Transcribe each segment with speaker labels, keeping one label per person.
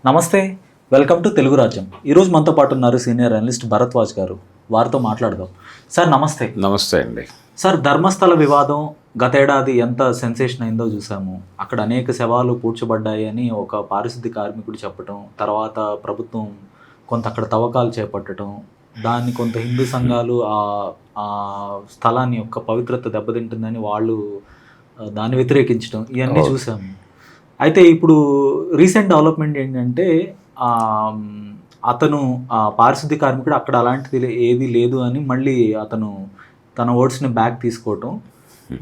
Speaker 1: నమస్తే, welcome to Telugu రాజ్యం. ఈరోజు మనతో పాటు ఉన్నారు సీనియర్ అనలిస్ట్ భరద్వాజ్ గారు. వారితో మాట్లాడదాం. సార్ నమస్తే.
Speaker 2: నమస్తే అండి.
Speaker 1: సార్, ధర్మస్థల వివాదం గతేడాది ఎంత సెన్సేషన్ అయిందో చూసాము. అక్కడ అనేక శవాలు పూడ్చబడ్డాయి అని ఒక పారిశుద్ధ్య కార్మికుడు చెప్పటం, తర్వాత ప్రభుత్వం కొంత అక్కడ తవ్వకాలు చేపట్టడం, దాన్ని కొంత హిందూ సంఘాలు ఆ స్థలాన్ని యొక్క పవిత్రత దెబ్బతింటుందని వాళ్ళు దాన్ని వ్యతిరేకించడం, ఇవన్నీ చూసాము. అయితే ఇప్పుడు రీసెంట్ డెవలప్మెంట్ ఏంటంటే అతను పారిశుద్ధ్య కార్మికుడు అక్కడ అలాంటిది ఏది లేదు అని మళ్ళీ అతను తన వర్డ్స్ని బ్యాక్ తీసుకోవటం.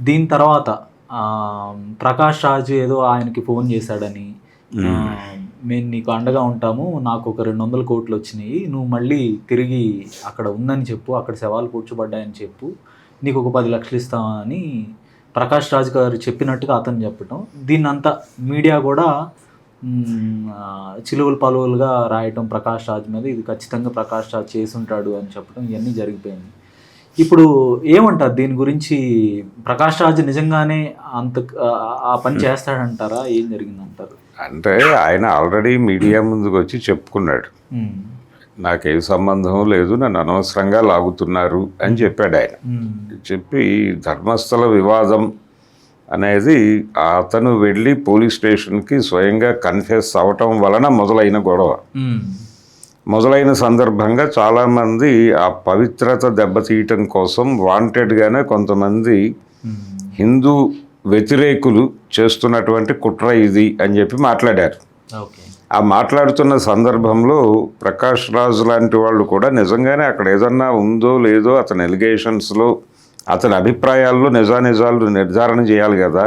Speaker 1: దీని తర్వాత ప్రకాష్ రాజ్ ఏదో ఆయనకి ఫోన్ చేశాడని, మేము నీకు అండగా ఉంటాము, నాకు ఒక 200 కోట్లు వచ్చినాయి, నువ్వు మళ్ళీ తిరిగి అక్కడ ఉందని చెప్పు, అక్కడ శవాలు కూర్చోబడ్డాయని చెప్పు, నీకు ఒక 10 లక్షలు ఇస్తామని ప్రకాష్ రాజ్ గారు చెప్పినట్టుగా అతను చెప్పటం. దీన్నంతా మీడియా కూడా చిలువలు పలువులుగా రాయటం ప్రకాష్ రాజ్ మీద, ఇది ఖచ్చితంగా ప్రకాష్ రాజ్ చేసి ఉంటాడు అని చెప్పడం, ఇవన్నీ జరిగిపోయింది. ఇప్పుడు ఏమంటారు దీని గురించి? ప్రకాష్ రాజ్ నిజంగానే అంత ఆ పని చేస్తాడంటారా? ఏం జరిగిందంటారు?
Speaker 2: అంటే ఆయన ఆల్రెడీ మీడియా ముందుకు వచ్చి చెప్పుకున్నాడు, నాకేం సంబంధం లేదు, నన్ను అనవసరంగా లాగుతున్నారు అని చెప్పాడు ఆయన. చెప్పి ధర్మస్థల వివాదం అనేది అతను వెళ్ళి పోలీస్ స్టేషన్కి స్వయంగా కన్ఫెస్ అవ్వటం వలన మొదలైన గొడవ. మొదలైన సందర్భంగా చాలామంది ఆ పవిత్రత దెబ్బతీయటం కోసం వాంటెడ్గానే కొంతమంది హిందూ వ్యతిరేకులు చేస్తున్నటువంటి కుట్ర ఇది అని చెప్పి మాట్లాడారు. ఆ మాట్లాడుతున్న సందర్భంలో ప్రకాష్ రాజ్ లాంటి వాళ్ళు కూడా నిజంగానే అక్కడ ఏదన్నా ఉందో లేదో అతని ఎలిగేషన్స్లో, అతని అభిప్రాయాల్లో నిజానిజాలు నిర్ధారణ చేయాలి కదా.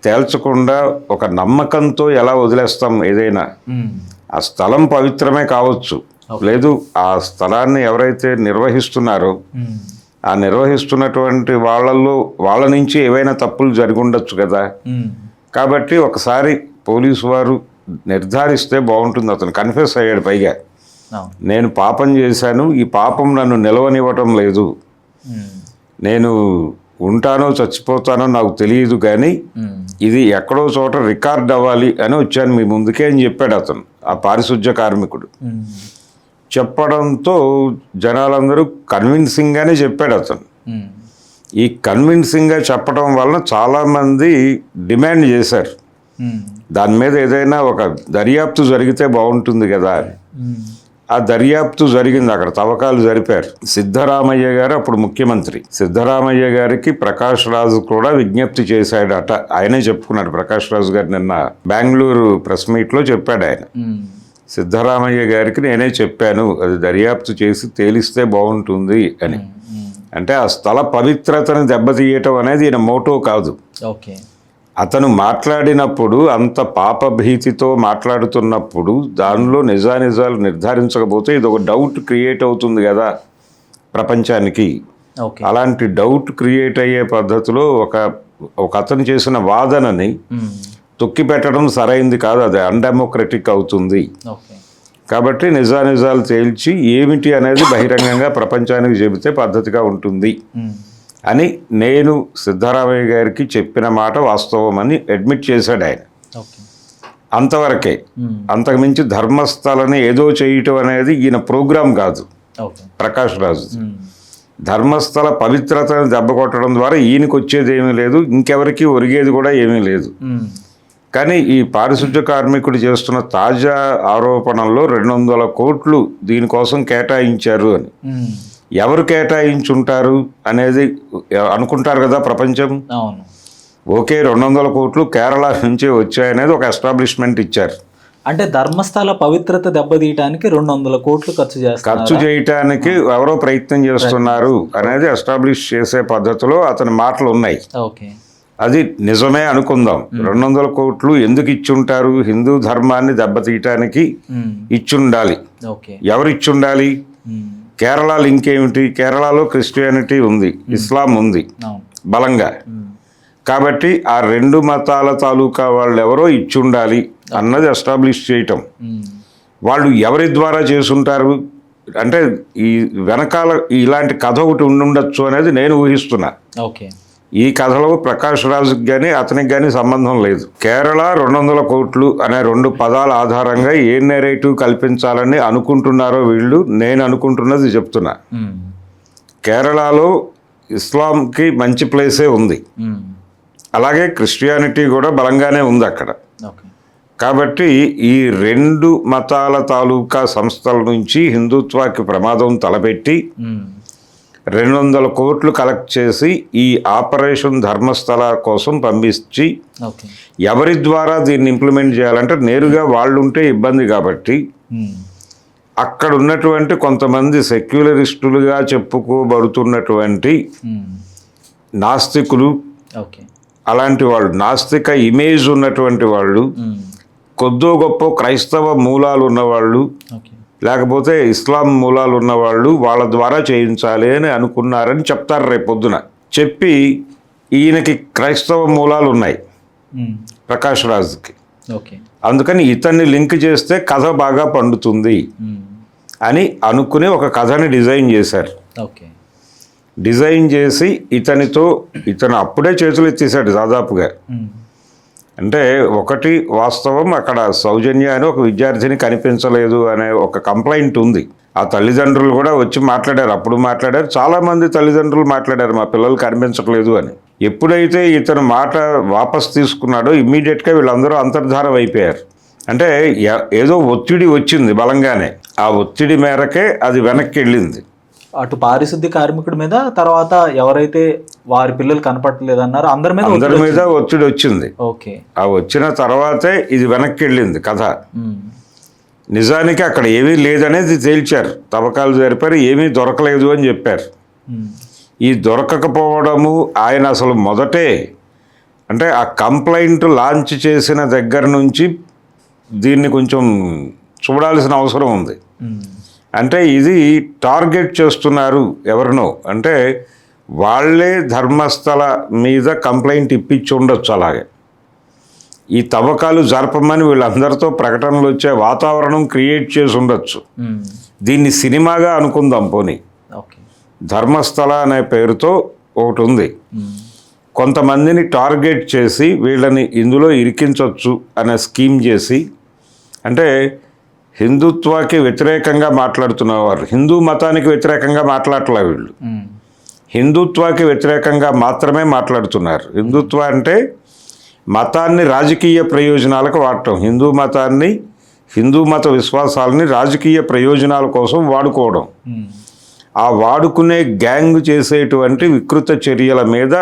Speaker 2: తేల్చకుండా ఒక నమ్మకంతో ఎలా వదిలేస్తాం ఏదైనా? ఆ స్థలం పవిత్రమే కావచ్చు, లేదు ఆ స్థలాన్ని ఎవరైతే నిర్వహిస్తున్నారో ఆ నిర్వహిస్తున్నటువంటి వాళ్ళ నుంచి ఏవైనా తప్పులు జరిగి ఉండొచ్చు కదా. కాబట్టి ఒకసారి పోలీసు వారు నిర్ధారిస్తే బాగుంటుంది. అతను కన్ఫెస్ అయ్యాడు, పైగా నేను పాపం చేశాను, ఈ పాపం నన్ను నిలవనివ్వటం లేదు, నేను ఉంటానో చచ్చిపోతానో నాకు తెలియదు, కానీ ఇది ఎక్కడో చోట రికార్డ్ అవ్వాలి అని వచ్చాను మీ ముందుకే అని చెప్పాడు అతను, ఆ పారిశుధ్య కార్మికుడు. చెప్పడంతో జనాలందరూ కన్విన్సింగ్గానే చెప్పాడు అతను. ఈ కన్విన్సింగ్గా చెప్పడం వలన చాలామంది డిమాండ్ చేశారు, దాని మీద ఏదైనా ఒక దర్యాప్తు జరిగితే బాగుంటుంది కదా అని. ఆ దర్యాప్తు జరిగింది, అక్కడ తవ్వకాలు జరిపారు. సిద్ధరామయ్య గారు అప్పుడు ముఖ్యమంత్రి. సిద్ధరామయ్య గారికి ప్రకాష్ రాజు కూడా విజ్ఞప్తి చేశాడట. ఆయనే చెప్పుకున్నాడు, ప్రకాష్ రాజు గారు నిన్న బెంగళూరు ప్రెస్ మీట్లో చెప్పాడు ఆయన. సిద్ధరామయ్య గారికి నేనే చెప్పాను, అది దర్యాప్తు చేసి తేలిస్తే బాగుంటుంది అని. అంటే ఆ స్థల పవిత్రతను దెబ్బతీయటం అనేది ఈయన మోటో కాదు. అతను మాట్లాడినప్పుడు అంత పాపభీతితో మాట్లాడుతున్నప్పుడు దానిలో నిజానిజాలు నిర్ధారించకపోతే ఇది ఒక డౌట్ క్రియేట్ అవుతుంది కదా ప్రపంచానికి. అలాంటి డౌట్ క్రియేట్ అయ్యే పద్ధతిలో ఒక అతను చేసిన వాదనని తొక్కి పెట్టడం సరైంది కాదు, అది అన్డెమోక్రటిక్ అవుతుంది. కాబట్టి నిజానిజాలు తేల్చి ఏమిటి అనేది బహిరంగంగా ప్రపంచానికి చెబితే పద్ధతిగా ఉంటుంది అని నేను సిద్ధరామయ్య గారికి చెప్పిన మాట వాస్తవం అని అడ్మిట్ చేశాడు ఆయన. అంతవరకే. అంతకుమించి ధర్మస్థలని ఏదో చేయటం అనేది ఈయన ప్రోగ్రాం కాదు ప్రకాష్ రాజు. ధర్మస్థల పవిత్రతను దెబ్బకొట్టడం ద్వారా ఈయనకు వచ్చేది ఏమీ లేదు, ఇంకెవరికి ఒరిగేది కూడా ఏమీ లేదు. కానీ ఈ పారిశుధ్య కార్మికుడు చేస్తున్న తాజా ఆరోపణల్లో 200 కోట్లు దీనికోసం కేటాయించారు అని. ఎవరు కేటాయించుంటారు అనేది అనుకుంటారు కదా ప్రపంచం. ఓకే, 200 కోట్లు కేరళ నుంచి వచ్చాయనేది ఒక ఎస్టాబ్లిష్మెంట్ ఇచ్చారు.
Speaker 1: అంటే ధర్మస్థల పవిత్రత దెబ్బతీయటానికి 200 కోట్లు ఖర్చు
Speaker 2: చేయటానికి ఎవరో ప్రయత్నం చేస్తున్నారు అనేది ఎస్టాబ్లిష్ చేసే పద్ధతిలో అతని మాటలు ఉన్నాయి. అది నిజమే అనుకుందాం. 200 కోట్లు ఎందుకు ఇచ్చుంటారు? హిందూ ధర్మాన్ని దెబ్బతీయటానికి ఇచ్చుండాలి. ఎవరు ఇచ్చుండాలి? కేరళ లింక్ ఏమిటి? కేరళలో క్రిస్టియానిటీ ఉంది, ఇస్లాం ఉంది బలంగా. కాబట్టి ఆ 2 మతాల తాలూకా వాళ్ళు ఎవరో ఇచ్చుండాలి అన్నది ఎస్టాబ్లిష్ చేయటం. వాళ్ళు ఎవరి ద్వారా చేసుంటారు అంటే ఈ వెనకాల ఇలాంటి కథ ఒకటి ఉండుండొచ్చు అనేది నేను ఊహిస్తున్నా. ఈ కథలో ప్రకాష్ రాజుకి కానీ అతనికి కానీ సంబంధం లేదు. కేరళ 200 కోట్లు అనే 2 పదాల ఆధారంగా ఏ నెరేటివ్ కల్పించాలని అనుకుంటున్నారో వీళ్ళు, నేను అనుకుంటున్నది చెప్తున్నా. కేరళలో ఇస్లాంకి మంచి ప్లేసే ఉంది, అలాగే క్రిస్టియానిటీ కూడా బలంగానే ఉంది అక్కడ. కాబట్టి ఈ 2 మతాల తాలూకా సంస్థల నుంచి హిందుత్వాకి ప్రమాదం తలపెట్టి 200 కోట్లు కలెక్ట్ చేసి ఈ ఆపరేషన్ ధర్మస్థల కోసం పంపించి ఎవరి ద్వారా దీన్ని ఇంప్లిమెంట్ చేయాలంటే నేరుగా వాళ్ళు ఉంటే ఇబ్బంది కాబట్టి అక్కడ ఉన్నటువంటి కొంతమంది సెక్యులరిస్టులుగా చెప్పుకోబడుతున్నటువంటి నాస్తికులు, అలాంటి వాళ్ళు, నాస్తిక ఇమేజ్ ఉన్నటువంటి వాళ్ళు, కొద్దో గొప్ప క్రైస్తవ మూలాలు ఉన్నవాళ్ళు, లేకపోతే ఇస్లాం మూలాలు ఉన్నవాళ్ళు వాళ్ళ ద్వారా చేయించాలి అని అనుకున్నారని చెప్తారు రేపు పొద్దున. చెప్పి ఈయనకి క్రైస్తవ మూలాలు ఉన్నాయి ప్రకాష్ రాజ్కి, అందుకని ఇతన్ని లింక్ చేస్తే కథ బాగా పండుతుంది అని అనుకుని ఒక కథని డిజైన్ చేశారు. డిజైన్ చేసి ఇతను అప్పుడే చేతులు ఎత్తేసాడు దాదాపుగా. అంటే ఒకటి వాస్తవం, అక్కడ సౌజన్య అని ఒక విద్యార్థిని కనిపించలేదు అనే ఒక కంప్లైంట్ ఉంది. ఆ తల్లిదండ్రులు కూడా వచ్చి మాట్లాడారు, అప్పుడు మాట్లాడారు, చాలామంది తల్లిదండ్రులు మాట్లాడారు మా పిల్లలు కనిపించట్లేదు అని. ఎప్పుడైతే ఇతను మాట వాపస్ తీసుకున్నాడో ఇమ్మీడియట్గా వీళ్ళందరూ అంతర్ధానం అయిపోయారు. అంటే ఏదో ఒత్తిడి వచ్చింది బలంగానే, ఆ ఒత్తిడి మేరకే అది వెనక్కి వెళ్ళింది.
Speaker 1: అటు పారిశుద్ధ్య కార్మికుడి మీద, తర్వాత ఎవరైతే వారి పిల్లలు కనపడలేదు అన్నారో అందరి మీద
Speaker 2: ఒత్తిడి వచ్చింది. ఆ వచ్చిన తర్వాతే ఇది వెనక్కి వెళ్ళింది కథ. నిజానికి అక్కడ ఏమీ లేదనేది తేల్చారు, తవ్వకాలు జరిపారు, ఏమీ దొరకలేదు అని చెప్పారు. ఈ దొరకకపోవడము ఆయన అసలు మొదటే అంటే ఆ కంప్లైంట్ లాంచ్ చేసిన దగ్గర నుంచి దీన్ని కొంచెం చూడాల్సిన అవసరం ఉంది. అంటే ఇది టార్గెట్ చేస్తున్నారు ఎవరినో, అంటే వాళ్ళే ధర్మస్థల మీద కంప్లైంట్ ఇప్పించి ఉండొచ్చు. అలాగే ఈ తవ్వకాలు జరపమని వీళ్ళందరితో ప్రకటనలు వచ్చే వాతావరణం క్రియేట్ చేసి ఉండొచ్చు. దీన్ని సినిమాగా అనుకుందాం పోనీ. ధర్మస్థల అనే పేరుతో ఒకటి ఉంది, కొంతమందిని టార్గెట్ చేసి వీళ్ళని ఇందులో ఇరికించవచ్చు అనే స్కీమ్ చేసి, అంటే హిందుత్వాకి వ్యతిరేకంగా మాట్లాడుతున్నవారు, హిందూ మతానికి వ్యతిరేకంగా మాట్లాడలే వీళ్ళు, హిందుత్వాకి వ్యతిరేకంగా మాత్రమే మాట్లాడుతున్నారు. హిందుత్వ అంటే మతాన్ని రాజకీయ ప్రయోజనాలకు వాడటం, హిందూ మతాన్ని, హిందూ మత విశ్వాసాలని రాజకీయ ప్రయోజనాల కోసం వాడుకోవడం. ఆ వాడుకునే గ్యాంగ్ చేసేటువంటి వికృత చర్యల మీద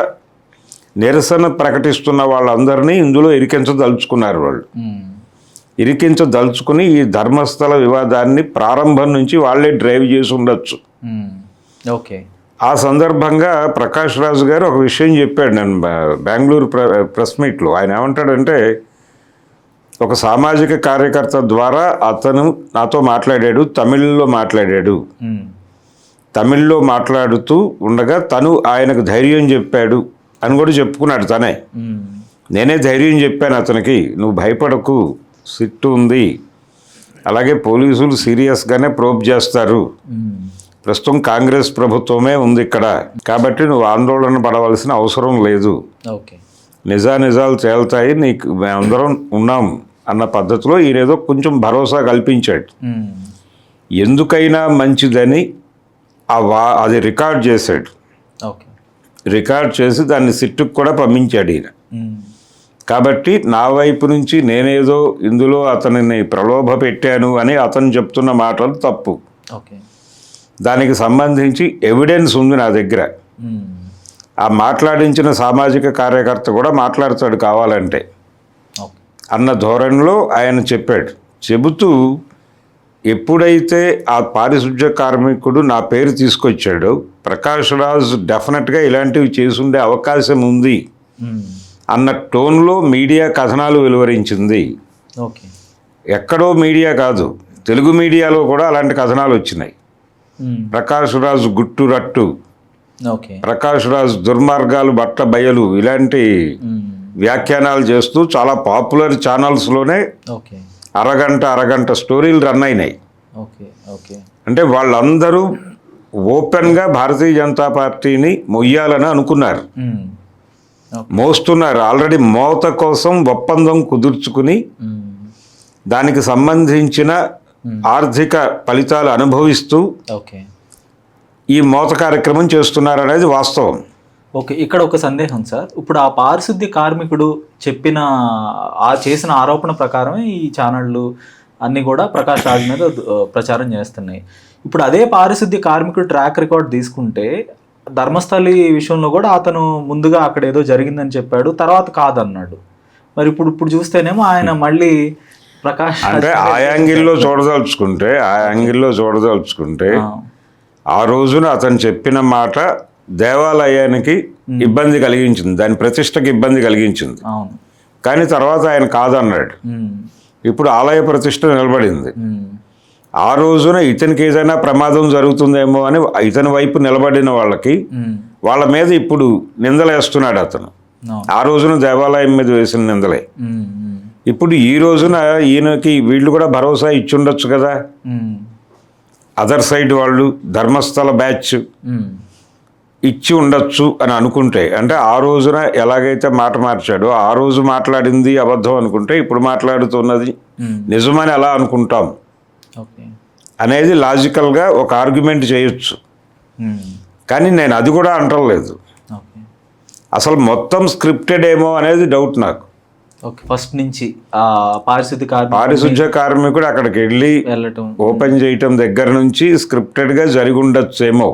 Speaker 2: నిరసన ప్రకటిస్తున్న వాళ్ళందరినీ ఇందులో ఇరికించదలుచుకున్నారు. వాళ్ళు ఇరికించదలుచుకుని ఈ ధర్మస్థల వివాదాన్ని ప్రారంభం నుంచి వాళ్ళే డ్రైవ్ చేసి ఉండొచ్చు. ఆ సందర్భంగా ప్రకాష్ రాజు గారు ఒక విషయం చెప్పాడు, నేను బెంగళూరు ప్రెస్ మీట్లో. ఆయన ఏమంటాడంటే, ఒక సామాజిక కార్యకర్త ద్వారా అతను నాతో మాట్లాడాడు, తమిళ్లో మాట్లాడాడు, తమిళ్లో మాట్లాడుతూ ఉండగా తను ఆయనకు ధైర్యం చెప్పాడు అని కూడా చెప్పుకున్నాడు తనే. నేనే ధైర్యం చెప్పాను అతనికి, నువ్వు భయపడకు, సిట్టు ఉంది, అలాగే పోలీసులు సీరియస్గానే ప్రోబ్ చేస్తారు, ప్రస్తుతం కాంగ్రెస్ ప్రభుత్వమే ఉంది ఇక్కడ, కాబట్టి నువ్వు ఆందోళన పడవలసిన అవసరం లేదు, నిజాలు తేల్తాయి, నీకు మేమందరం ఉన్నాం అన్న పద్ధతిలో ఈయనేదో కొంచెం భరోసా కల్పించాడు. ఎందుకైనా మంచిదని అది రికార్డ్ చేశాడు, రికార్డ్ చేసి దాన్ని సిట్టుకు కూడా పంపించాడు ఈయన. కాబట్టి నా వైపు నుంచి నేనేదో ఇందులో అతనిని ప్రలోభ పెట్టాను అని అతను చెప్తున్న మాటలు తప్పు. దానికి సంబంధించి ఎవిడెన్స్ ఉంది నా దగ్గర. ఆ మాట్లాడించిన సామాజిక కార్యకర్త కూడా మాట్లాడతాడు కావాలంటే అన్న ధోరణిలో ఆయన చెప్పాడు. చెబుతూ ఎప్పుడైతే ఆ పారిశుధ్య కార్మికుడు నా పేరు తీసుకొచ్చాడో, ప్రకాష్ రాజ్ డెఫినెట్గా ఇలాంటివి చేసుండే అవకాశం ఉంది అన్న టోన్లో మీడియా కథనాలు వెలువరించింది. ఎక్కడో మీడియా కాదు, తెలుగు మీడియాలో కూడా అలాంటి కథనాలు వచ్చినాయి. ప్రకాష్ రాజ్ గుట్టు రట్టు, ప్రకాష్ రాజ్ దుర్మార్గాలు బట్ట బయలు, ఇలాంటి వ్యాఖ్యానాలు చేస్తూ చాలా పాపులర్ ఛానల్స్లోనే అరగంట స్టోరీలు రన్ అయినాయి. అంటే వాళ్ళందరూ ఓపెన్గా భారతీయ జనతా పార్టీని మొయ్యాలని అనుకున్నారు. మోస్తున్నారు. ఆల్రెడీ మోత కోసం ఒప్పందం కుదుర్చుకుని దానికి సంబంధించిన ఆర్థిక ఫలితాలు అనుభవిస్తూ
Speaker 1: ఓకే
Speaker 2: ఈ మోత కార్యక్రమం చేస్తున్నారు అనేది వాస్తవం.
Speaker 1: ఓకే, ఇక్కడ ఒక సందేహం సార్. ఇప్పుడు ఆ పారిశుద్ధ్య కార్మికుడు చెప్పిన చేసిన ఆరోపణ ప్రకారమే ఈ ఛానళ్ళు అన్నీ కూడా ప్రకాష్ రాజ్ మీద ప్రచారం చేస్తున్నాయి. ఇప్పుడు అదే పారిశుద్ధ్య కార్మికుడు ట్రాక్ రికార్డ్ తీసుకుంటే ధర్మస్థలి విషయంలో కూడా అతను ముందుగా అక్కడ ఏదో జరిగిందని చెప్పాడు, తర్వాత కాదన్నాడు. మరి ఇప్పుడు చూస్తేనేమో ఆయన మళ్ళీ ప్రకాష్
Speaker 2: అంటే ఆ యాంగిల్లో చూడదలుచుకుంటే ఆ రోజున అతను చెప్పిన మాట దేవాలయానికి ఇబ్బంది కలిగించింది, దాని ప్రతిష్టకి ఇబ్బంది కలిగించింది. కానీ తర్వాత ఆయన కాదన్నాడు. ఇప్పుడు ఆలయ ప్రతిష్ట నిలబడింది. ఆ రోజున ఇతనికి ఏదైనా ప్రమాదం జరుగుతుందేమో అని ఇతని వైపు నిలబడిన వాళ్ళ మీద ఇప్పుడు నిందలేస్తున్నాడు అతను. ఆ రోజున దేవాలయం మీద వేసిన నిందలే ఇప్పుడు ఈ రోజున ఈయనకి వీళ్ళు కూడా భరోసా ఇచ్చుండొచ్చు కదా. అదర్ సైడ్ వాళ్ళు ధర్మస్థల బ్యాచ్ ఇచ్చి ఉండొచ్చు అని అనుకుంటే, అంటే ఆ రోజున ఎలాగైతే మాట మార్చాడో ఆ రోజు మాట్లాడింది అబద్ధం అనుకుంటే ఇప్పుడు మాట్లాడుతున్నది నిజమని ఎలా అనుకుంటాం అనేది లాజికల్గా ఒక ఆర్గ్యుమెంట్ చేయొచ్చు. కానీ నేను అది కూడా అంటలేదు. అసలు మొత్తం స్క్రిప్టెడ్ ఏమో అనేది డౌట్ నాకు.
Speaker 1: ఫస్ట్ నుంచి పారిశుద్ధ్య
Speaker 2: కార్మికుడు అక్కడికి వెళ్ళి ఓపెన్ చేయటం దగ్గర నుంచి స్క్రిప్టెడ్ గా జరిగి ఉండొచ్చేమో.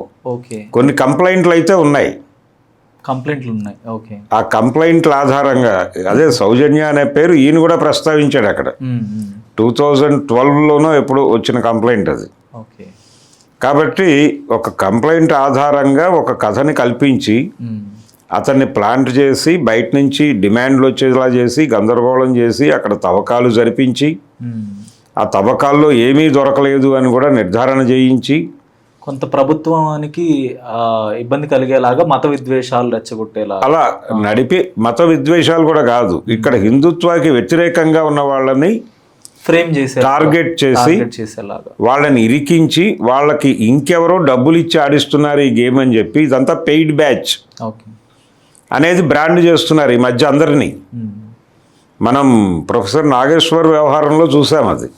Speaker 2: కొన్ని కంప్లైంట్లు అయితే ఉన్నాయి. ఆ కంప్లైంట్ల ఆధారంగా అదే సౌజన్య అనే పేరు ఈయన కూడా ప్రస్తావించాడు అక్కడ. 2012లోనో ఎప్పుడు వచ్చిన కంప్లైంట్ అది. కాబట్టి ఒక కంప్లైంట్ ఆధారంగా ఒక కథని కల్పించి అతన్ని ప్లాంట్ చేసి బయట నుంచి డిమాండ్లు వచ్చేలా చేసి గందరగోళం చేసి అక్కడ తవ్వకాలు జరిపించి ఆ తవ్వకాల్లో ఏమీ దొరకలేదు అని కూడా నిర్ధారణ చేయించి
Speaker 1: కొంత ప్రభుత్వానికి ఇబ్బంది కలిగేలాగా మత విద్వేషాలు రెచ్చగొట్టేలా
Speaker 2: అలా నడిపి, మత విద్వేషాలు కూడా కాదు, ఇక్కడ హిందుత్వానికి వ్యతిరేకంగా ఉన్న వాళ్ళని
Speaker 1: ఫ్రేమ్ చేసి
Speaker 2: టార్గెట్ చేసేలాగా వాళ్ళని ఇరికించి వాళ్ళకి ఇంకెవరో డబ్బులు ఇచ్చి ఆడిస్తున్నారు ఈ గేమ్ అని చెప్పి ఇదంతా పెయిడ్ బ్యాచ్ అనేది బ్రాండ్ చేస్తున్నారు ఈ మధ్య అందరినీ. మనం ప్రొఫెసర్ నాగేశ్వర్ వ్యవహారంలో చూసాం అది.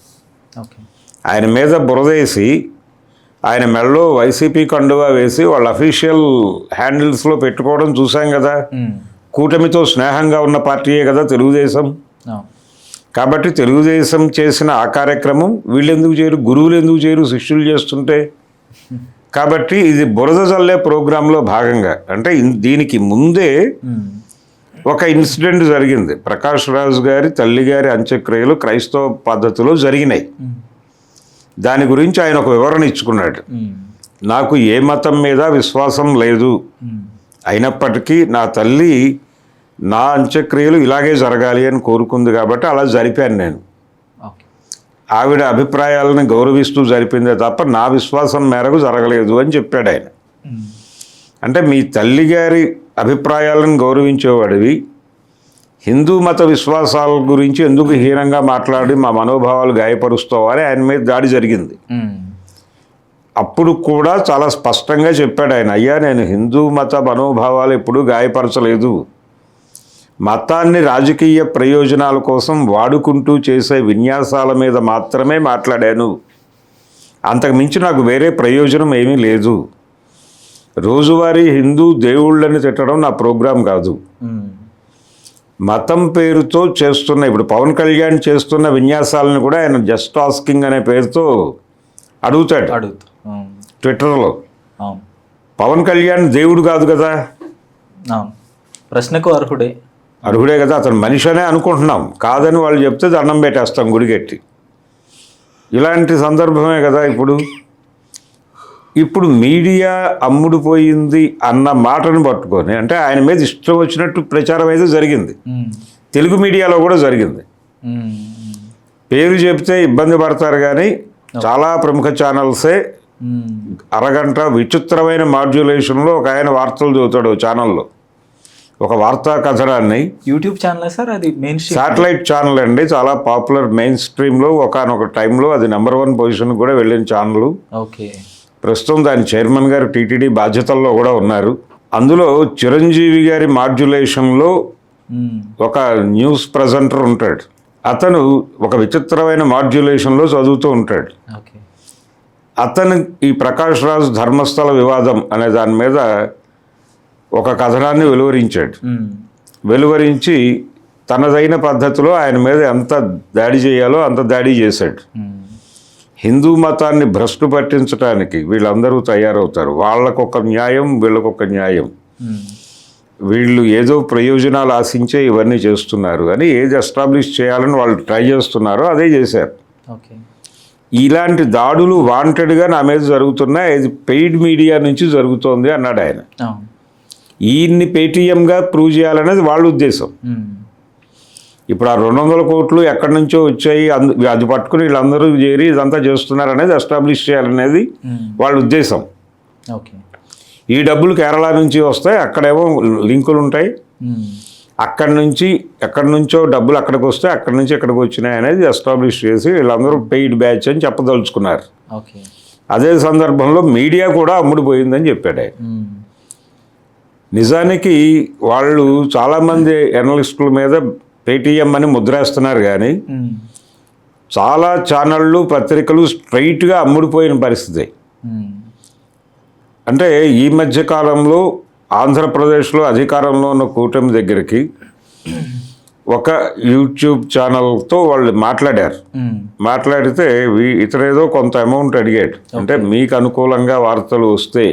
Speaker 2: ఆయన మీద బురదేసి ఆయన మెడలో వైసీపీ కండువా వేసి వాళ్ళ అఫీషియల్ హ్యాండిల్స్లో పెట్టుకోవడం చూసాం కదా. కూటమితో స్నేహంగా ఉన్న పార్టీయే కదా తెలుగుదేశం. కాబట్టి తెలుగుదేశం చేసిన ఆ కార్యక్రమం వీళ్ళు ఎందుకు చేయరు, గురువులు ఎందుకు చేయరు శిష్యులు చేస్తుంటే. కాబట్టి ఇది బురద జల్లే ప్రోగ్రాంలో భాగంగా, అంటే దీనికి ముందే ఒక ఇన్సిడెంట్ జరిగింది. ప్రకాష్ రాజ్ గారి తల్లిగారి అంత్యక్రియలు క్రైస్తవ పద్ధతిలో జరిగినాయి. దాని గురించి ఆయన ఒక వివరణ ఇచ్చుకున్నాడు. నాకు ఏ మతం మీద విశ్వాసం లేదు, అయినప్పటికీ నా తల్లి నా అంత్యక్రియలు ఇలాగే జరగాలి అని కోరుకుంది కాబట్టి అలా జరిపాను నేను. ఆవిడ అభిప్రాయాలను గౌరవిస్తూ జరిపిందే తప్ప నా విశ్వాసం మేరకు జరగలేదు అని చెప్పాడు ఆయన. అంటే మీ తల్లిగారి అభిప్రాయాలను గౌరవించేవాడివి హిందూ మత విశ్వాసాల గురించి ఎందుకు హీనంగా మాట్లాడి మా మనోభావాలు గాయపరుస్తావని ఆయన మీద దాడి జరిగింది. అప్పుడు కూడా చాలా స్పష్టంగా చెప్పాడు ఆయన, అయ్యా నేను హిందూ మత మనోభావాలు ఎప్పుడూ గాయపరచలేదు, మతాన్ని రాజకీయ ప్రయోజనాల కోసం వాడుకుంటూ చేసే విన్యాసాల మీద మాత్రమే మాట్లాడాను, అంతకుమించి నాకు వేరే ప్రయోజనం ఏమీ లేదు. రోజువారీ హిందూ దేవుళ్ళని తిట్టడం నా ప్రోగ్రాం కాదు. మతం పేరుతో చేస్తున్న ఇప్పుడు పవన్ కళ్యాణ్ చేస్తున్న విన్యాసాలను కూడా ఆయన జస్ట్ ఆస్కింగ్ అనే పేరుతో అడుగుతాడు ట్విట్టర్లో. పవన్ కళ్యాణ్ దేవుడు కాదు కదా,
Speaker 1: ప్రశ్నకు అర్హుడే
Speaker 2: కదా, అతను మనిషి అనే అనుకుంటున్నాం. కాదని వాళ్ళు చెప్తే దండం పెట్టేస్తాం గుడిగెట్టి. ఇలాంటి సందర్భమే కదా ఇప్పుడు మీడియా అమ్ముడుపోయింది అన్న మాటను పట్టుకొని, అంటే ఆయన మీద ఇష్టం వచ్చినట్టు ప్రచారం అయితే జరిగింది. తెలుగు మీడియాలో కూడా జరిగింది. పేరు చెప్తే ఇబ్బంది పడతారు కానీ చాలా ప్రముఖ ఛానల్సే అరగంట విచిత్రమైన మాడ్యులేషన్లో ఒక ఆయన వార్తలు చదువుతాడు ఛానల్లో. ఒక వార్తా కథనాన్ని
Speaker 1: యూట్యూబ్ ఛానల్ సార్, అది మెయిన్
Speaker 2: శాటిలైట్ ఛానల్ అండి, చాలా పాపులర్ మెయిన్ స్ట్రీమ్లో ఒకనొక టైంలో అది నెంబర్ 1 పొజిషన్ కూడా వెళ్ళిన ఛానల్.
Speaker 1: ఓకే,
Speaker 2: ప్రస్తుతం దాని చైర్మన్ గారు టీటీడీ బాధ్యతల్లో కూడా ఉన్నారు. అందులో చిరంజీవి గారి మాడ్యులేషన్లో ఒక న్యూస్ ప్రజెంటర్ ఉంటాడు. అతను ఒక విచిత్రమైన మాడ్యులేషన్లో చదువుతూ ఉంటాడు.
Speaker 1: ఓకే.
Speaker 2: అతను ఈ ప్రకాష్ రాజ్ ధర్మస్థల వివాదం అనే దాని మీద ఒక కథనాన్ని వెలువరించాడు. వెలువరించి తనదైన పద్ధతిలో ఆయన మీద ఎంత దాడి చేయాలో అంత దాడి చేశాడు. హిందూ మతాన్ని భ్రష్టు పట్టించడానికి వీళ్ళందరూ తయారవుతారు. వాళ్ళకొక న్యాయం, వీళ్ళకొక న్యాయం. వీళ్ళు ఏదో ప్రయోజనాలు ఆశించే ఇవన్నీ చేస్తున్నారు అని ఏది ఎస్టాబ్లిష్ చేయాలని వాళ్ళు ట్రై చేస్తున్నారో అదే చేశారు.
Speaker 1: ఓకే.
Speaker 2: ఇలాంటి దాడులు వాంటెడ్గా నా మీద జరుగుతున్నాయి, ఇది పెయిడ్ మీడియా నుంచి జరుగుతోంది అన్నాడు ఆయన. ఈయన్ని పేటీఎంగా ప్రూవ్ చేయాలనేది వాళ్ళ ఉద్దేశం. ఇప్పుడు ఆ 200 కోట్లు ఎక్కడి నుంచో వచ్చాయి, అది పట్టుకుని వీళ్ళందరూ చేరి ఇదంతా చేస్తున్నారు అనేది ఎస్టాబ్లిష్ చేయాలనేది వాళ్ళ ఉద్దేశం.
Speaker 1: ఓకే.
Speaker 2: ఈ డబ్బులు కేరళ నుంచి వస్తాయి, అక్కడేమో లింకులు ఉంటాయి, అక్కడి నుంచి ఎక్కడి నుంచో డబ్బులు అక్కడికి వస్తే అక్కడి నుంచి ఎక్కడికి వచ్చినాయి అనేది ఎస్టాబ్లిష్ చేసి వీళ్ళందరూ పెయిడ్ బ్యాచ్ అని చెప్పదలుచుకున్నారు.
Speaker 1: ఓకే.
Speaker 2: అదే సందర్భంలో మీడియా కూడా అమ్ముడుపోయిందని చెప్పాడు ఆయన. నిజానికి వాళ్ళు చాలామంది ఎనలిస్టుల మీద పేటీఎం అని ముద్రేస్తున్నారు, కానీ చాలా ఛానళ్ళు పత్రికలు స్ట్రైట్గా అమ్ముడిపోయిన పరిస్థితి. అంటే ఈ మధ్య కాలంలో ఆంధ్రప్రదేశ్లో అధికారంలో ఉన్న కూటమి దగ్గరికి ఒక యూట్యూబ్ ఛానల్తో వాళ్ళు మాట్లాడారు. మాట్లాడితే ఇతనేదో కొంత అమౌంట్ అడిగాడు. అంటే మీకు అనుకూలంగా వార్తలు వస్తే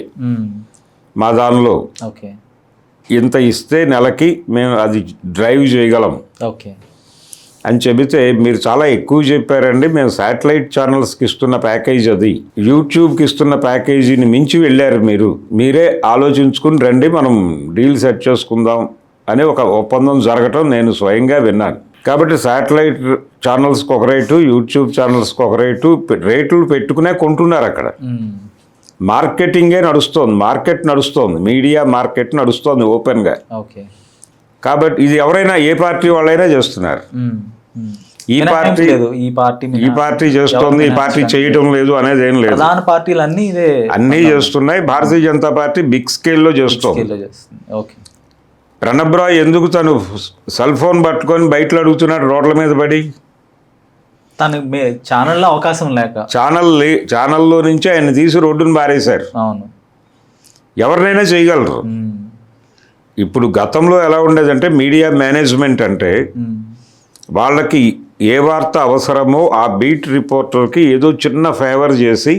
Speaker 2: మా దానిలో ఇంత ఇస్తే నెలకి మేము అది డ్రైవ్ చేయగలం అని చెబితే, మీరు చాలా ఎక్కువ చెప్పారండి, మేము శాటిలైట్ ఛానల్స్కి ఇస్తున్న ప్యాకేజ్ అది, యూట్యూబ్కి ఇస్తున్న ప్యాకేజీని మించి వెళ్ళారు, మీరే ఆలోచించుకుని రండి, మనం డీల్ సెట్ చేసుకుందాం అని ఒక ఒప్పందం జరగటం నేను స్వయంగా విన్నాను. కాబట్టి శాటిలైట్ ఛానల్స్కి ఒక రేటు, యూట్యూబ్ ఛానల్స్కి ఒక రేట్లు పెట్టుకునే కొంటున్నారు. అక్కడ మార్కెటింగే నడుస్తోంది, మీడియా మార్కెట్ నడుస్తోంది ఓపెన్గా. కాబట్టి ఇది ఎవరైనా ఏ పార్టీ వాళ్ళైనా చేస్తున్నారు. ఈ పార్టీ చేస్తోంది, ఈ పార్టీ చేయటం లేదు అనేది ఏం లేదు. అన్నీ చేస్తున్నాయి. భారతీయ జనతా పార్టీ బిగ్ స్కేల్లో చేస్తోంది. ప్రణబ్ రాయ్ ఎందుకు తను సెల్ ఫోన్ పట్టుకొని బయటలో అడుగుతున్నాడు రోడ్ల మీద పడి?
Speaker 1: ఛానల్లో అవకాశం లేక
Speaker 2: ఛానల్లో నుంచి ఆయన తీసి రోడ్డును బారేశారు. ఎవరినైనా చేయగలరు. ఇప్పుడు గతంలో ఎలా ఉండేదంటే మీడియా మేనేజ్మెంట్ అంటే వాళ్ళకి ఏ వార్త అవసరమో ఆ బీట్ రిపోర్టర్కి ఏదో చిన్న ఫేవర్ చేసి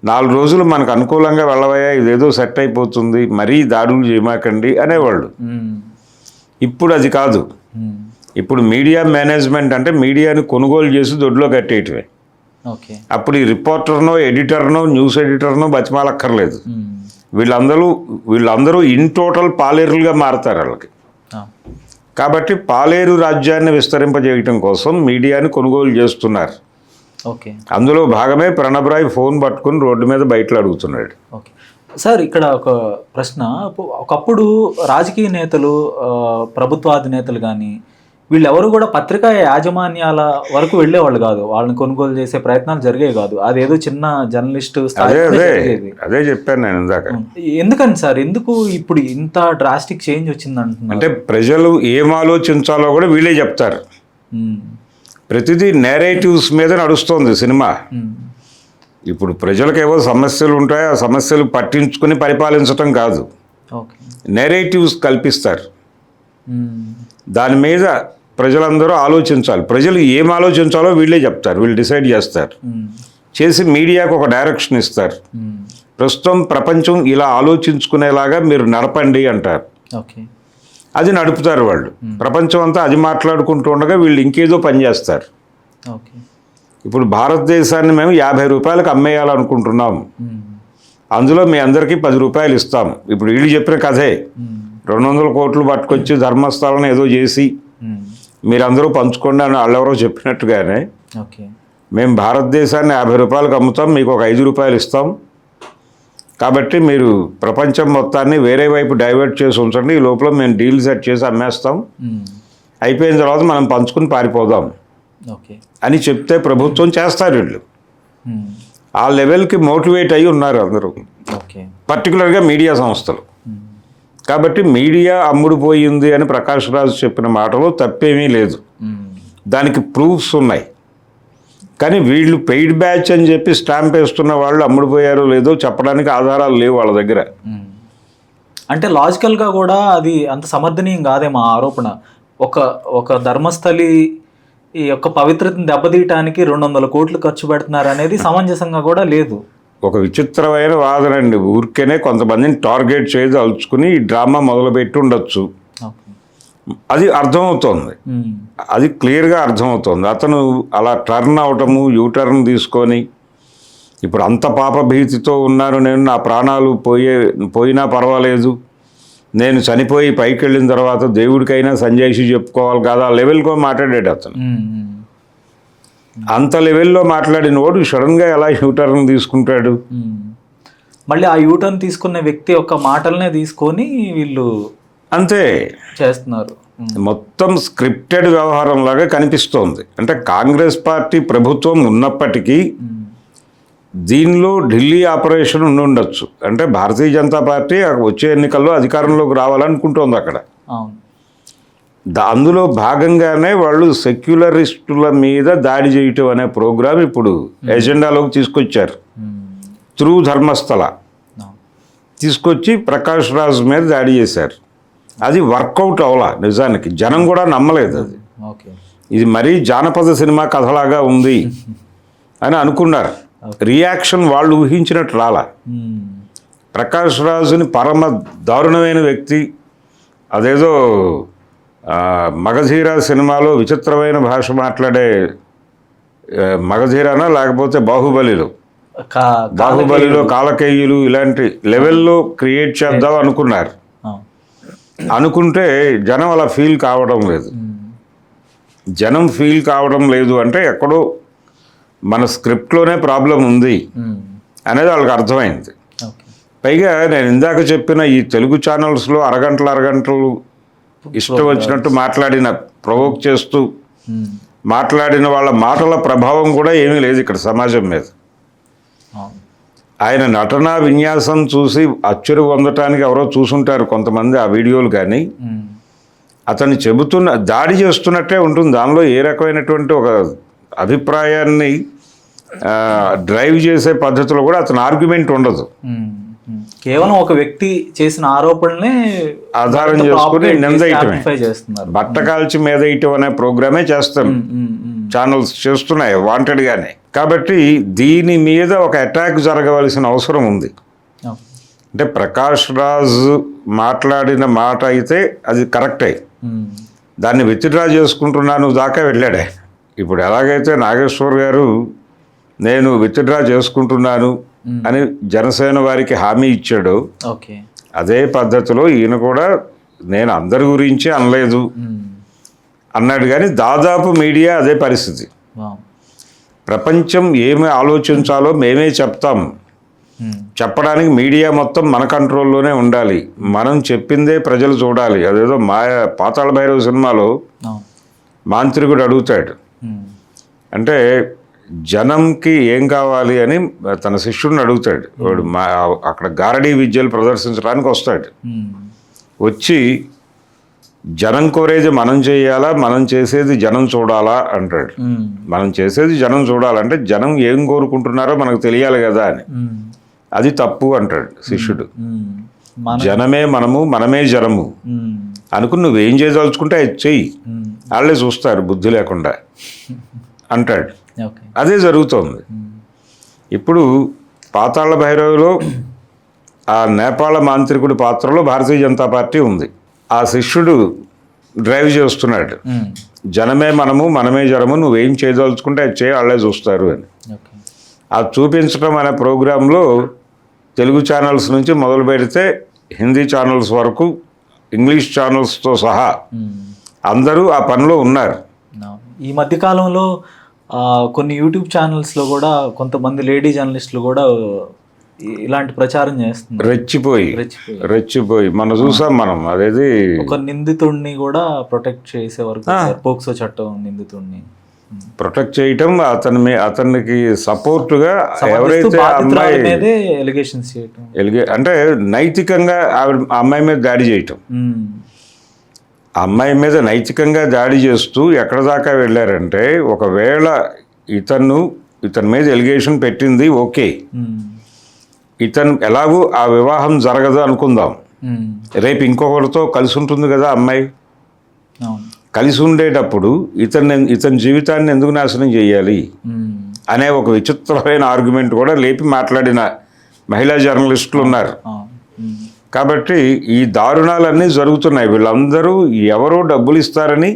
Speaker 2: 4 రోజులు మనకు అనుకూలంగా వెళ్ళవయ్యా, ఇదేదో సెట్ అయిపోతుంది, మరీ దాడులు చేయమాకండి అనేవాళ్ళు. ఇప్పుడు అది కాదు. ఇప్పుడు మీడియా మేనేజ్మెంట్ అంటే మీడియాని కొనుగోలు చేసి దొడ్లో కట్టేయటమే. అప్పుడు ఈ రిపోర్టర్నో ఎడిటర్నో న్యూస్ ఎడిటర్నో బతిమాలక్కర్లేదు. వీళ్ళందరూ ఇన్ టోటల్ పాలేరులుగా మారుతారు వాళ్ళకి. కాబట్టి పాలేరు రాజ్యాన్ని విస్తరింపజేయటం కోసం మీడియాని కొనుగోలు చేస్తున్నారు. అందులో భాగమే ప్రణబ్ రాయ్ ఫోన్ పట్టుకుని రోడ్డు మీద బయటలో అడుగుతున్నాడు.
Speaker 1: సార్, ఇక్కడ ఒక ప్రశ్న. ఒకప్పుడు రాజకీయ నేతలు, ప్రభుత్వాధినేతలు కానీ వీళ్ళెవరు కూడా పత్రికా యాజమాన్యాల వరకు వెళ్ళేవాళ్ళు కాదు, వాళ్ళని కొనుగోలు చేసే ప్రయత్నాలు జరిగేవి కాదు. అదేదో చిన్న జర్నలిస్ట్
Speaker 2: అదే చెప్పాను నేను ఇందాక.
Speaker 1: ఎందుకని సార్, ఎందుకు ఇప్పుడు ఇంత డ్రాస్టిక్ చేంజ్ వచ్చింది అంటున్నారు?
Speaker 2: అంటే ప్రజలు ఏం ఆలోచించాలో కూడా వీళ్ళే చెప్తారు. ప్రతిదీ నేరేటివ్స్ మీద నడుస్తోంది సినిమా. ఇప్పుడు ప్రజలకు ఏవో సమస్యలు ఉంటాయి, ఆ సమస్యలు పట్టించుకుని పరిపాలించటం కాదు, నేరేటివ్స్ కల్పిస్తారు. దాని మీద ప్రజలందరూ ఆలోచించాలి. ప్రజలు ఏం ఆలోచించాలో వీళ్ళే చెప్తారు, వీళ్ళు డిసైడ్ చేస్తారు. చేసి మీడియాకు ఒక డైరెక్షన్ ఇస్తారు. ప్రస్తుతం ప్రపంచం ఇలా ఆలోచించుకునేలాగా మీరు నడపండి అంటారు. అది నడుపుతారు వాళ్ళు. ప్రపంచం అంతా అది మాట్లాడుకుంటూ ఉండగా వీళ్ళు ఇంకేదో పని చేస్తారు. ఇప్పుడు భారతదేశాన్ని మేము 50 రూపాయలకు అమ్మేయాలనుకుంటున్నాం, అందులో మీ అందరికీ 10 రూపాయలు ఇస్తాం. ఇప్పుడు వీళ్ళు చెప్పిన కథే. 200 కోట్లు పట్టుకొచ్చి ధర్మస్థలం ఏదో చేసి మీరందరూ పంచుకోండి అని వాళ్ళెవరో చెప్పినట్టుగానే మేము భారతదేశాన్ని 50 రూపాయలకు అమ్ముతాం, మీకు ఒక 5 రూపాయలు ఇస్తాం, కాబట్టి మీరు ప్రపంచం మొత్తాన్ని వేరే వైపు డైవర్ట్ చేసి ఉంచండి, ఈ లోపల మేము డీల్ సెట్ చేసి అమ్మేస్తాం, అయిపోయిన తర్వాత మనం పంచుకుని పారిపోదాం అని చెప్తే ప్రభుత్వం చేస్తారు. వీళ్ళు ఆ లెవెల్కి మోటివేట్ అయ్యి ఉన్నారు అందరూ, పర్టికులర్గా మీడియా సంస్థలు. కాబట్టి మీడియా అమ్ముడుపోయింది అని ప్రకాష్ రాజ్ చెప్పిన మాటలో తప్పేమీ లేదు, దానికి ప్రూఫ్స్ ఉన్నాయి. కానీ వీళ్ళు పెయిడ్ బ్యాచ్ అని చెప్పి స్టాంప్ వేస్తున్న వాళ్ళు అమ్ముడుపోయారో లేదో చెప్పడానికి ఆధారాలు లేవు వాళ్ళ దగ్గర.
Speaker 1: అంటే లాజికల్గా కూడా అది అంత సమర్థనీయం కాదేమో ఆ ఆరోపణ. ఒక ధర్మస్థలి ఈ యొక్క పవిత్రతను దెబ్బతీయటానికి 200 కోట్లు ఖర్చు పెడుతున్నారు అనేది సమంజసంగా కూడా లేదు.
Speaker 2: ఒక విచిత్రమైన వాదన అండి. ఊరికేనే కొంతమందిని టార్గెట్ చేయదలుచుకుని ఈ డ్రామా మొదలుపెట్టి ఉండొచ్చు. అది అర్థమవుతోంది, అది క్లియర్గా అర్థమవుతోంది. అతను అలా టర్న్ అవటము, యూటర్న్ తీసుకొని ఇప్పుడు అంత పాపభీతితో ఉన్నాను నేను, నా ప్రాణాలు పోయినా పర్వాలేదు, నేను చనిపోయి పైకి వెళ్ళిన తర్వాత దేవుడికైనా సంజయ్షి చెప్పుకోవాలి కదా లెవెల్కో మాట్లాడాడు అతను. అంత లెవెల్లో మాట్లాడిన వాడు సడన్గా ఎలా యూటర్న్ తీసుకుంటాడు?
Speaker 1: మళ్ళీ ఆ యూటర్న్ తీసుకున్న వ్యక్తి యొక్క మాటలనే తీసుకొని వీళ్ళు
Speaker 2: అంతే
Speaker 1: చేస్తున్నారు.
Speaker 2: మొత్తం స్క్రిప్టెడ్ వ్యవహారం లాగా కనిపిస్తోంది. అంటే కాంగ్రెస్ పార్టీ ప్రభుత్వం ఉన్నప్పటికీ దీనిలో ఢిల్లీ ఆపరేషన్ ఉండొచ్చు. అంటే భారతీయ జనతా పార్టీ వచ్చే ఎన్నికల్లో అధికారంలోకి రావాలనుకుంటోంది అక్కడ. అందులో భాగంగానే వాళ్ళు సెక్యులరిస్టుల మీద దాడి చేయటం అనే ప్రోగ్రాం ఇప్పుడు ఎజెండాలోకి తీసుకొచ్చారు. త్రూ ధర్మస్థల తీసుకొచ్చి ప్రకాష్ రాజ్ మీద దాడి చేశారు. అది వర్కౌట్ అవ్వలా, నిజానికి జనం కూడా నమ్మలేదు. అది ఇది మరీ జానపద సినిమా కథలాగా ఉంది అని అనుకున్నారు. రియాక్షన్ వాళ్ళు ఊహించినట్టు రాలా. ప్రకాష్ రాజుని పరమ దారుణమైన వ్యక్తి, అదేదో మగధీర సినిమాలో విచిత్రమైన భాష మాట్లాడే మగధీరానా లేకపోతే బాహుబలిలో కాలకేయులు ఇలాంటి లెవెల్లో క్రియేట్ చేద్దాం అనుకున్నారు. అనుకుంటే జనం అలా ఫీల్ కావడం లేదు. జనం ఫీల్ కావడం లేదు అంటే ఎక్కడో మన స్క్రిప్ట్లోనే ప్రాబ్లం ఉంది అనేది వాళ్ళకి అర్థమైంది. పైగా నేను ఇందాక చెప్పిన ఈ తెలుగు ఛానల్స్లో అరగంటలు ఇష్టం వచ్చినట్టు ప్రొవోక్ చేస్తూ మాట్లాడిన వాళ్ళ మాటల ప్రభావం కూడా ఏమీ లేదు ఇక్కడ సమాజం మీద. ఆయన నటనా విన్యాసం చూసి అచ్చురు పొందటానికి ఎవరో చూసుంటారు కొంతమంది ఆ వీడియోలు. కానీ అతను దాడి చేస్తున్నట్టే ఉంటుంది. దానిలో ఏ రకమైనటువంటి ఒక అభిప్రాయాన్ని డ్రైవ్ చేసే పద్ధతిలో కూడా అతని ఆర్గ్యుమెంట్ ఉండదు.
Speaker 1: కేవలం ఒక వ్యక్తి చేసిన ఆరోపణలే
Speaker 2: ఆధారం చేసుకుని నిందయటమే. బట్ట కాల్చి మీద వేయటం అనే ప్రోగ్రామే చేస్తాం, ఛానల్స్ చేస్తున్నాయి వాంటెడ్గానే. కాబట్టి దీని మీద ఒక అటాక్ జరగవలసిన అవసరం ఉంది. అంటే ప్రకాష్ రాజ్ మాట్లాడిన మాట అయితే అది కరెక్టే, దాన్ని విత్డ్రా చేసుకుంటున్నాను దాకా వెళ్ళాడే. ఇప్పుడు ఎలాగైతే నాగేశ్వర్ గారు నేను విత్డ్రా చేసుకుంటున్నాను అని జనసేన వారికి హామీ ఇచ్చాడు, అదే పద్ధతిలో ఈయన కూడా నేను అందరి గురించి అనలేదు అన్నాడు. కానీ దాదాపు మీడియా అదే పరిస్థితి. ప్రపంచం ఏమి ఆలోచించాలో మేమే చెప్తాం, చెప్పడానికి మీడియా మొత్తం మన కంట్రోల్లోనే ఉండాలి, మనం చెప్పిందే ప్రజలు చూడాలి. అదేదో పాతాళ భైరవ సినిమాలో మాంత్రికుడు అడుగుతాడు, అంటే జనంకి ఏం కావాలి అని తన శిష్యుడిని అడుగుతాడు. వాడు అక్కడ గారడీ విద్యలు ప్రదర్శించడానికి వస్తాడు. వచ్చి జనం కోరేది మనం చేయాలా, మనం చేసేది జనం చూడాలా అంటాడు. మనం చేసేది జనం చూడాలంటే జనం ఏం కోరుకుంటున్నారో మనకు తెలియాలి కదా అని. అది తప్పు అంటాడు శిష్యుడు. జనమే మనము, మనమే జనము అనుకుని నువ్వేం చేయదలుచుకుంటే అది చెయ్యి, వాళ్ళే చూస్తారు బుద్ధి లేకుండా అంటాడు. అదే జరుగుతోంది ఇప్పుడు. పాతాళ భైరవిలో ఆ నేపాళ మాంత్రికుడి పాత్రలో భారతీయ జనతా పార్టీ ఉంది. ఆ శిష్యుడు డ్రైవ్ చేస్తున్నాడు, జనమే మనము, మనమే జనము, నువ్వేం చేయదలుచుకుంటే అది చేయి, వాళ్ళే చూస్తారు అని. అది చూపించడం అనే ప్రోగ్రాంలో తెలుగు ఛానల్స్ నుంచి మొదలు పెడితే హిందీ ఛానల్స్ వరకు, ఇంగ్లీష్ ఛానల్స్తో సహా అందరూ ఆ పనిలో ఉన్నారు.
Speaker 1: ఈ మధ్యకాలంలో కొన్ని యూట్యూబ్ ఛానల్స్లో కూడా కొంతమంది లేడీ జర్నలిస్టులు కూడా ఇలాంటి ప్రచారం చేస్తున్నారు.
Speaker 2: రెచ్చిపోయి మనం చూసాం. మనం అదేది
Speaker 1: ఒక నిందితుడిని కూడా ప్రొటెక్ట్ చేసే వరకు పోక్సో చట్టం నిందితుడిని
Speaker 2: ప్రొటెక్ట్ చేయటం, అతనికి సపోర్టుగా ఎవరైతే
Speaker 1: బాధితురాలి మీదే ఎలిగేషన్స్ చేయటం,
Speaker 2: అంటే నైతికంగా ఆ అమ్మాయి మీద దాడి చేయటం. ఆ అమ్మాయి మీద నైతికంగా దాడి చేస్తూ ఎక్కడ దాకా వెళ్ళారంటే, ఒకవేళ ఇతని మీద ఎలిగేషన్ పెట్టింది ఓకే, ఇతను ఎలాగూ ఆ వివాహం జరగదు అనుకుందాం, రేపు ఇంకొకరితో కలిసి ఉంటుంది కదా అమ్మాయి. కలిసి ఉండేటప్పుడు ఇతని జీవితాన్ని ఎందుకు నాశనం చేయాలి అనే ఒక విచిత్రమైన ఆర్గ్యుమెంట్ కూడా లేపి మాట్లాడిన మహిళా జర్నలిస్టులు ఉన్నారు. కాబట్టి ఈ దారుణాలన్నీ జరుగుతున్నాయి. వీళ్ళందరూ ఎవరో డబ్బులు ఇస్తారని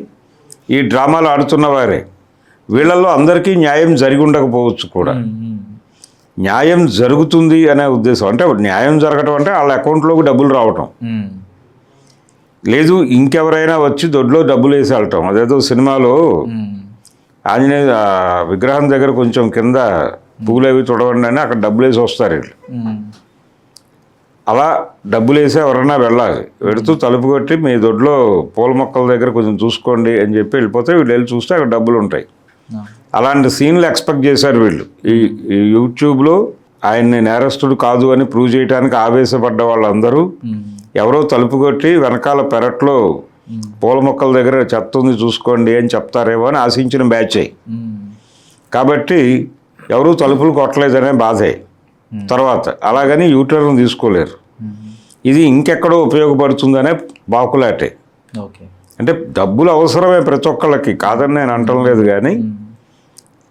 Speaker 2: ఈ డ్రామాలు ఆడుతున్న వారే. వీళ్ళల్లో అందరికీ న్యాయం జరిగి ఉండకపోవచ్చు కూడా. న్యాయం జరుగుతుంది అనే ఉద్దేశం, అంటే న్యాయం జరగటం అంటే వాళ్ళ అకౌంట్లోకి డబ్బులు రావటం, లేదు ఇంకెవరైనా వచ్చి దొడ్లో డబ్బులు వేసి వెళ్ళటం. అదేదో సినిమాలో ఆంజనేయ విగ్రహం దగ్గర కొంచెం కింద పూలు అవి తుడవండి అని అక్కడ డబ్బులు వేసి వస్తారు వీళ్ళు. అలా డబ్బులు వేసి ఎవరైనా వెళ్ళాలి, వెళుతూ తలుపు కొట్టి మీ దొడ్లో పూల మొక్కల దగ్గర కొంచెం చూసుకోండి అని చెప్పి వెళ్ళిపోతే వీళ్ళు వెళ్ళి చూస్తే అక్కడ డబ్బులు ఉంటాయి. అలాంటి సీన్లు ఎక్స్పెక్ట్ చేశారు వీళ్ళు. ఈ యూట్యూబ్లో ఆయన్ని నేరస్తుడు కాదు అని ప్రూవ్ చేయడానికి ఆవేశపడ్డ వాళ్ళందరూ ఎవరో తలుపు కొట్టి వెనకాల పెరట్లో పూల మొక్కల దగ్గర చెత్త ఉంది చూసుకోండి అని చెప్తారేమో అని ఆశించిన బ్యాచ్ అయ్యి. కాబట్టి ఎవరూ తలుపులు కొట్టలేదనే బాధే. తర్వాత అలాగని యూటర్న్ తీసుకోలేరు. ఇది ఇంకెక్కడో ఉపయోగపడుతుందనే బాకులాటే. అంటే డబ్బులు అవసరమే ప్రతి ఒక్కళ్ళకి, కాదని నేను అంటం లేదు, కానీ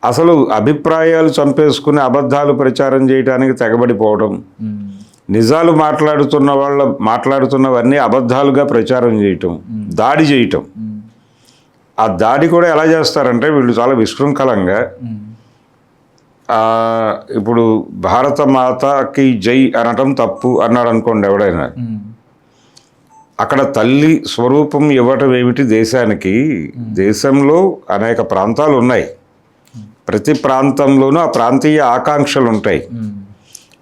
Speaker 2: అసలు అభిప్రాయాలు చంపేసుకుని అబద్ధాలు ప్రచారం చేయడానికి తెగబడిపోవడం, నిజాలు మాట్లాడుతున్నవన్నీ అబద్ధాలుగా ప్రచారం చేయటం, దాడి చేయటం. ఆ దాడి కూడా ఎలా చేస్తారంటే వీళ్ళు చాలా విశృంఖలంగా, ఇప్పుడు భారత మాతకి జై అనటం తప్పు అన్నాడు అనుకోండి ఎవడైనా, అక్కడ తల్లి స్వరూపం ఇవ్వటం ఏమిటి దేశానికి? దేశంలో అనేక ప్రాంతాలు ఉన్నాయి, ప్రతి ప్రాంతంలోనూ ఆ ప్రాంతీయ ఆకాంక్షలు ఉంటాయి.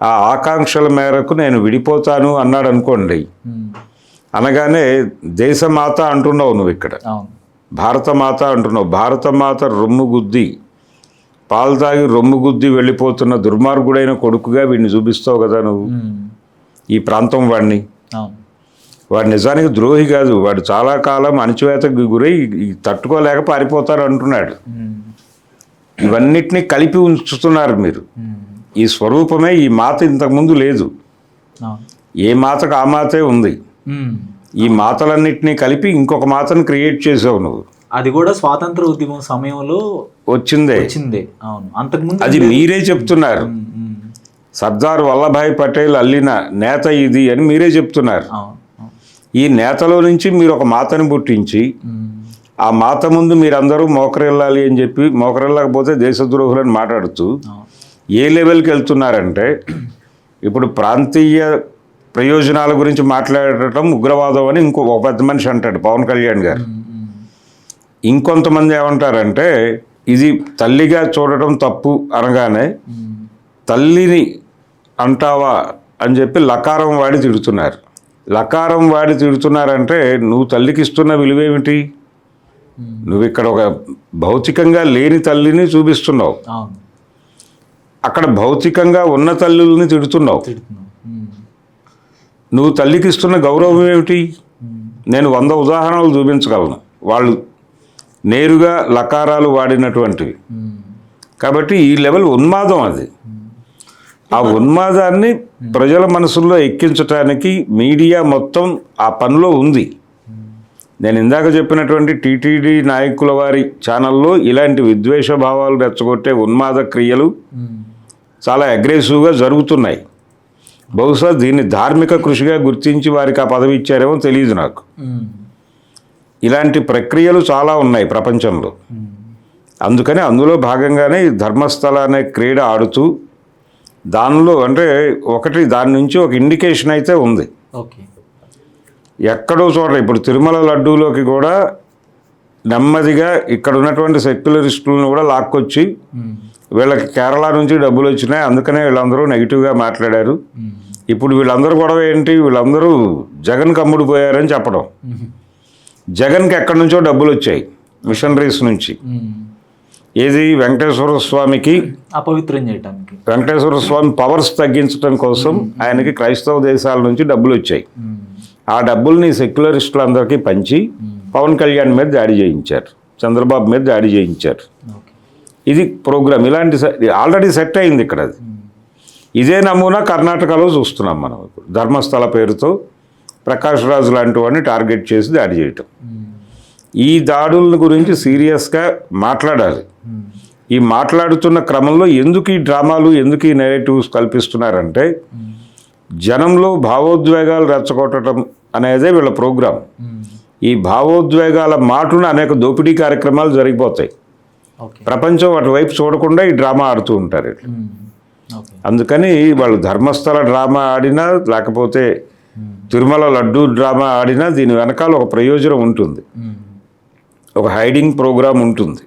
Speaker 2: ఆ ఆకాంక్షల మేరకు నేను విడిపోతాను అన్నాడు అనుకోండి, అనగానే దేశమాత అంటున్నావు నువ్వు, ఇక్కడ భారతమాత అంటున్నావు. భారతమాత రొమ్ము గుద్ది పాలు తాగి రొమ్ము గుద్ది వెళ్ళిపోతున్న దుర్మార్గుడైన కొడుకుగా వీడిని చూపిస్తావు కదా నువ్వు ఈ ప్రాంతం వాడిని. వాడు నిజానికి ద్రోహి కాదు, వాడు చాలా కాలం అణచివేతకు గురై తట్టుకోలేక పారిపోతారు అంటున్నాడు. ఇవన్నిటినీ కలిపి ఉంచుతున్నారు మీరు. ఈ స్వరూపమే ఈ మాత ఇంతకుముందు లేదు, ఏ మాతకు ఆ మాతే ఉంది. ఈ మాతలన్నిటినీ కలిపి ఇంకొక మాతను క్రియేట్ చేసావు నువ్వు.
Speaker 1: అది కూడా స్వాతంత్ర ఉద్యమం సమయంలో వచ్చిందే. అంతకుముందు
Speaker 2: అది మీరే చెప్తున్నారు. సర్దార్ వల్లభాయ్ పటేల్ అల్లిన నేత ఇది అని మీరే చెప్తున్నారు. ఈ నేతలో నుంచి మీరు ఒక మాతను పుట్టించి ఆ మాత ముందు మీరందరూ మోకరిల్లాలి అని చెప్పి, మోకరిల్లకపోతే దేశద్రోహులని మాట్లాడుతూ ఏ లెవెల్కి వెళ్తున్నారంటే, ఇప్పుడు ప్రాంతీయ ప్రయోజనాల గురించి మాట్లాడటం ఉగ్రవాదం అని ఒక పెద్ద మనిషి అంటాడు, పవన్ కళ్యాణ్ గారు. ఇంకొంతమంది ఏమంటారంటే ఇది తల్లిగా చూడటం తప్పు అనగానే తల్లిని అంటావా అని చెప్పి లకారం వాడి తిడుతున్నారు. లకారం వాడి తిడుతున్నారంటే నువ్వు తల్లికి ఇస్తున్న విలువేమిటి? నువ్వు ఇక్కడ ఒక భౌతికంగా లేని తల్లిని చూపిస్తున్నావు, అక్కడ భౌతికంగా ఉన్న తల్లుల్ని తిడుతున్నావు. నువ్వు తల్లికి ఇస్తున్న గౌరవం ఏమిటి? నేను 100 ఉదాహరణలు చూపించగలను వాళ్ళు నేరుగా లకారాలు వాడినటువంటివి. కాబట్టి ఈ లెవెల్ ఉన్మాదం అది. ఆ ఉన్మాదాన్ని ప్రజల మనసుల్లో ఎక్కించడానికి మీడియా మొత్తం ఆ పనిలో ఉంది. నేను ఇందాక చెప్పినటువంటి టీటీడీ నాయకుల వారి ఛానల్లో ఇలాంటి విద్వేష భావాలు రెచ్చగొట్టే ఉన్మాద క్రియలు చాలా అగ్రెసివ్గా జరుగుతున్నాయి. బహుశా దీన్ని ధార్మిక కృషిగా గుర్తించి వారికి ఆ పదవి ఇచ్చారేమో తెలియదు నాకు. ఇలాంటి ప్రక్రియలు చాలా ఉన్నాయి ప్రపంచంలో. అందుకని అందులో భాగంగానే ధర్మస్థల అనే క్రీడ ఆడుతూ దానిలో అంటే దాని నుంచి ఒక ఇండికేషన్ అయితే ఉంది. ఎక్కడో చోట ఇప్పుడు తిరుమల లడ్డూలోకి కూడా నెమ్మదిగా ఇక్కడ ఉన్నటువంటి సెక్యులరిస్టులను కూడా లాక్కొచ్చి వీళ్ళకి కేరళ నుంచి డబ్బులు వచ్చినాయి అందుకనే వీళ్ళందరూ నెగిటివ్గా మాట్లాడారు. ఇప్పుడు వీళ్ళందరూ గొడవ ఏంటి? వీళ్ళందరూ జగన్కి అమ్ముడుపోయారని చెప్పడం. జగన్కి ఎక్కడి నుంచో డబ్బులు వచ్చాయి మిషనరీస్ నుంచి. ఏది వెంకటేశ్వర స్వామికి
Speaker 1: అపవిత్రం చేయటానికి.
Speaker 2: వెంకటేశ్వర స్వామి పవర్స్ తగ్గించడం కోసం ఆయనకి క్రైస్తవ దేశాల నుంచి డబ్బులు వచ్చాయి. ఆ డబ్బుల్ని సెక్యులరిస్టులందరికీ పంచి పవన్ కళ్యాణ్ మీద దాడి చేయించారు, చంద్రబాబు మీద దాడి చేయించారు. ఇది ప్రోగ్రామ్. ఇలాంటి ఆల్రెడీ సెట్ అయింది ఇక్కడ. అది ఇదే నమూనా కర్ణాటకలో చూస్తున్నాం మనం ఇప్పుడు. ధర్మస్థల పేరుతో ప్రకాష్ రాజు లాంటి వాడిని టార్గెట్ చేసి దాడి చేయటం. ఈ దాడుల గురించి సీరియస్గా మాట్లాడాలి. ఈ మాట్లాడుతున్న క్రమంలో ఎందుకు ఈ డ్రామాలు, ఎందుకు ఈ నెరేటివ్స్ కల్పిస్తున్నారంటే జనంలో భావోద్వేగాలు రెచ్చగొట్టడం అనేదే వీళ్ళ ప్రోగ్రాం. ఈ భావోద్వేగాల మాటున అనేక దోపిడీ కార్యక్రమాలు జరిగిపోతాయి. ప్రపంచం అటువైపు చూడకుండా ఈ డ్రామా ఆడుతూ ఉంటారు. అందుకని వాళ్ళు ధర్మస్థల డ్రామా ఆడినా, లేకపోతే తిరుమల లడ్డూ డ్రామా ఆడినా దీని వెనకాల ఒక ప్రయోజనం ఉంటుంది, ఒక హైడింగ్ ప్రోగ్రాం ఉంటుంది.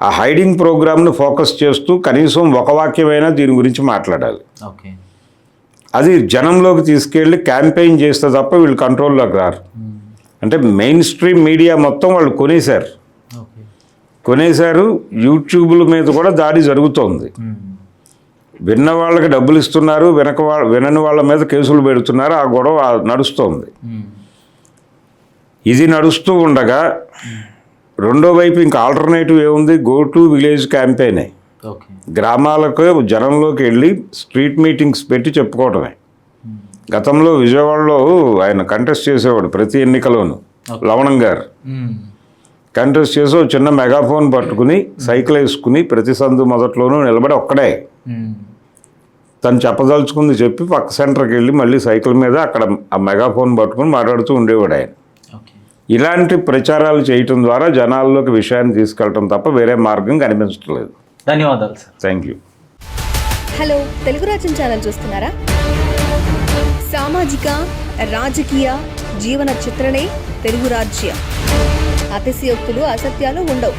Speaker 2: ఆ హైడింగ్ ప్రోగ్రామ్ను ఫోకస్ చేస్తూ కనీసం ఒక వాక్యమైనా దీని గురించి మాట్లాడాలి. అది జనంలోకి తీసుకెళ్ళి క్యాంపెయిన్ చేస్తే తప్ప వీళ్ళు కంట్రోల్లోకి రారు. అంటే మెయిన్ స్ట్రీమ్ మీడియా మొత్తం వాళ్ళు కొనేశారు. యూట్యూబ్ల మీద కూడా దాడి జరుగుతోంది. విన్న వాళ్ళకి డబ్బులు ఇస్తున్నారు, వినని వాళ్ళ మీద కేసులు పెడుతున్నారు. ఆ గొడవ నడుస్తోంది. ఇది నడుస్తూ ఉండగా రెండో వైపు ఇంకా ఆల్టర్నేటివ్ ఏముంది? గో టు విలేజ్ క్యాంపెయినే. గ్రామాలకు జనంలోకి వెళ్ళి స్ట్రీట్ మీటింగ్స్ పెట్టి చెప్పుకోవటమే. గతంలో విజయవాడలో ఆయన కంటెస్ట్ చేసేవాడు ప్రతి ఎన్నికలోనూ. లవణం గారు కంటెస్ట్ చేసి చిన్న మెగాఫోన్ పట్టుకుని సైకిల్ వేసుకుని ప్రతి సందు మొదట్లోనూ నిలబడి ఒక్కడే తను చెప్పదలుచుకుంది చెప్పి పక్క సెంటర్కి వెళ్ళి మళ్ళీ సైకిల్ మీద అక్కడ ఆ మెగాఫోన్ పట్టుకుని మాట్లాడుతూ ఉండేవాడు ఆయన. ఇలాంటి ప్రచారాలు చేయటం ద్వారా జనాల్లోకి విషయాన్ని తీసుకెళ్ళటం తప్ప వేరే మార్గం కనిపించట్లేదు.
Speaker 1: ధన్యవాదాలు sir.
Speaker 2: Thank you.
Speaker 3: Hello, Telugu రాజ్యం ఛానల్ చూస్తున్నారా? సామాజిక, రాజకీయ, జీవన చిత్రణే తెలుగు రాజ్యం. అతిశయోక్తులు, అసత్యాలు ఉండవు.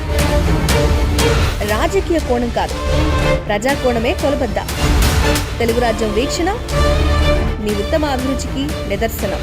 Speaker 3: రాజకీయ కోణం కాదు, ప్రజా కోణమే కొలబద్ద. తెలుగు రాజ్యం వీక్షణ మీ ఉత్తమ అభిరుచికి నిదర్శనం.